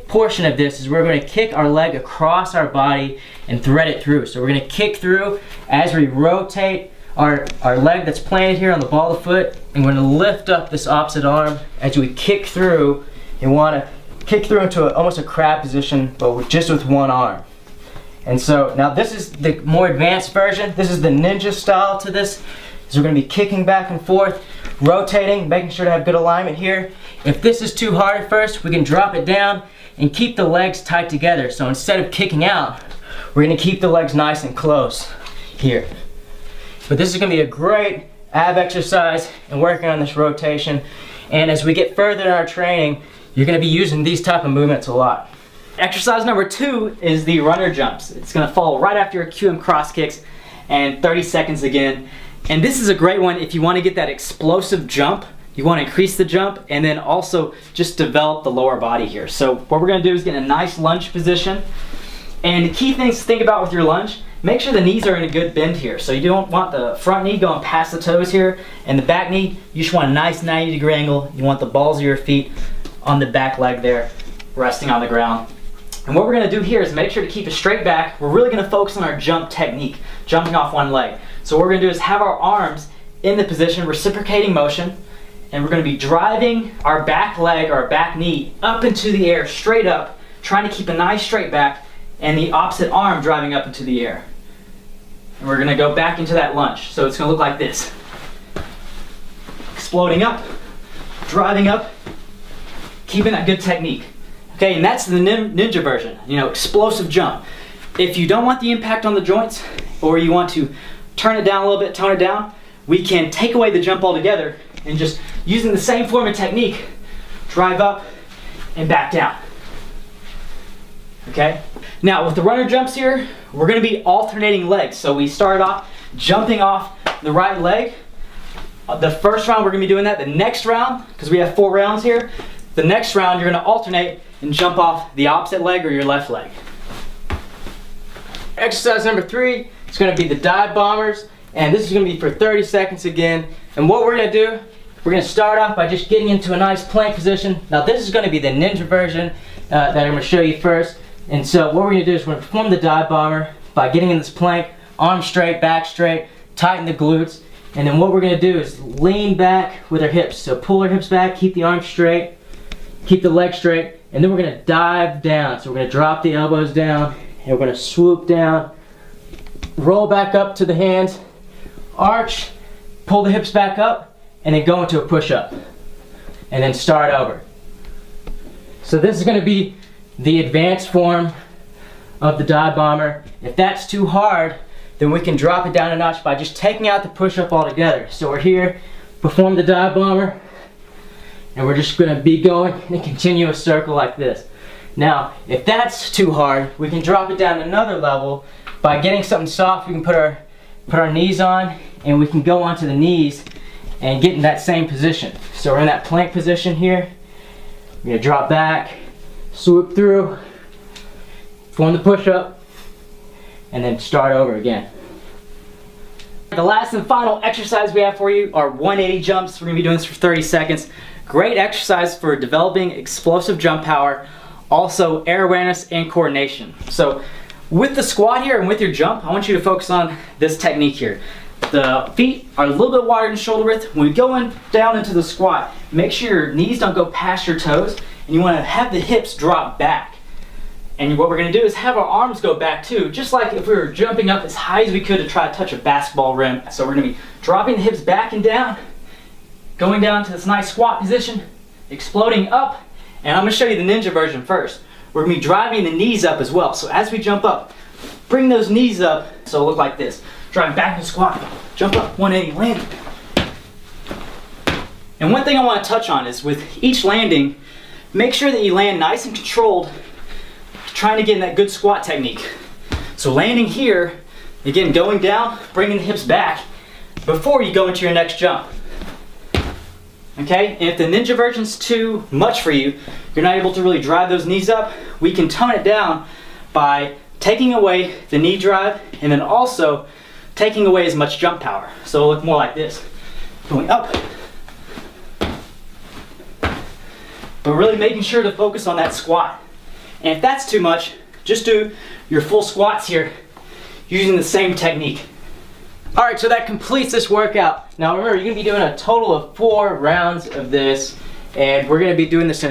Portion of this is we're going to kick our leg across our body and thread it through. So we're going to kick through as we rotate our leg that's planted here on the ball of the foot, and we're going to lift up this opposite arm as we kick through. You want to kick through into almost a crab position, but just with one arm. And so now this is the more advanced version. This is the ninja style to this. So we're going to be kicking back and forth, rotating, making sure to have good alignment here. If this is too hard at first, we can drop it down and keep the legs tight together. So instead of kicking out, we're going to keep the legs nice and close here. But this is going to be a great ab exercise and working on this rotation. And as we get further in our training, you're going to be using these type of movements a lot. Exercise number 2 is the runner jumps. It's going to fall right after your QM cross kicks and 30 seconds again. And this is a great one if you want to get that explosive jump. You want to increase the jump and then also just develop the lower body here. So what we're going to do is get in a nice lunge position. And the key things to think about with your lunge, make sure the knees are in a good bend here. So you don't want the front knee going past the toes here, and the back knee, you just want a nice 90-degree angle. You want the balls of your feet on the back leg there, resting on the ground. And what we're going to do here is make sure to keep a straight back. We're really going to focus on our jump technique, jumping off one leg. So what we're going to do is have our arms in the position, reciprocating motion, and we're going to be driving our back leg or our back knee up into the air, straight up, trying to keep a nice straight back, and the opposite arm driving up into the air. And we're going to go back into that lunge. So it's going to look like this. Exploding up, driving up, keeping that good technique. Okay, and that's the ninja version, explosive jump. If you don't want the impact on the joints, or you want to turn it down a little bit, tone it down, we can take away the jump altogether and just using the same form of technique, drive up and back down. Okay? Now with the runner jumps here, we're going to be alternating legs. So we start off jumping off the right leg. The first round we're going to be doing that. The next round, because we have 4 rounds here, the next round you're going to alternate and jump off the opposite leg or your left leg. Exercise number 3 is going to be the dive bombers, and this is going to be for 30 seconds again. And what we're going to do, we're going to start off by just getting into a nice plank position. Now this is going to be the ninja version that I'm going to show you first. And so what we're going to do is we're going to perform the dive bomber by getting in this plank, arms straight, back straight, tighten the glutes. And then what we're going to do is lean back with our hips. So pull our hips back, keep the arms straight, keep the legs straight, and then we're going to dive down. So we're going to drop the elbows down, and we're going to swoop down, roll back up to the hands, arch, pull the hips back up, and then go into a push-up. And then start over. So this is going to be the advanced form of the dive bomber. If that's too hard, then we can drop it down a notch by just taking out the push-up altogether. So we're here, perform the dive bomber, and we're just going to be going in a continuous circle like this. Now, if that's too hard, we can drop it down another level by getting something soft. We can put our knees on, and we can go onto the knees and get in that same position. So we're in that plank position here. We're going to drop back, swoop through, form the push-up, and then start over again. The last and final exercise we have for you are 180 jumps. We're going to be doing this for 30 seconds. Great exercise for developing explosive jump power, also air awareness and coordination. So with the squat here and with your jump, I want you to focus on this technique here. The feet are a little bit wider than shoulder width. When we go down into the squat, make sure your knees don't go past your toes, and you want to have the hips drop back. And what we're going to do is have our arms go back too, just like if we were jumping up as high as we could to try to touch a basketball rim. So we're going to be dropping the hips back and down, going down to this nice squat position, exploding up, and I'm going to show you the ninja version first. We're going to be driving the knees up as well. So as we jump up, bring those knees up so it'll look like this. Driving back in squat, jump up, 180, landing. And one thing I want to touch on is with each landing, make sure that you land nice and controlled, trying to get in that good squat technique. So landing here, again going down, bringing the hips back before you go into your next jump. Okay, and if the ninja version's too much for you, you're not able to really drive those knees up, we can tone it down by taking away the knee drive and then also taking away as much jump power. So it'll look more like this, going up, but really making sure to focus on that squat. And if that's too much, just do your full squats here using the same technique. All right, so that completes this workout. Now remember, you're gonna be doing a total of 4 rounds of this, and we're gonna be doing this in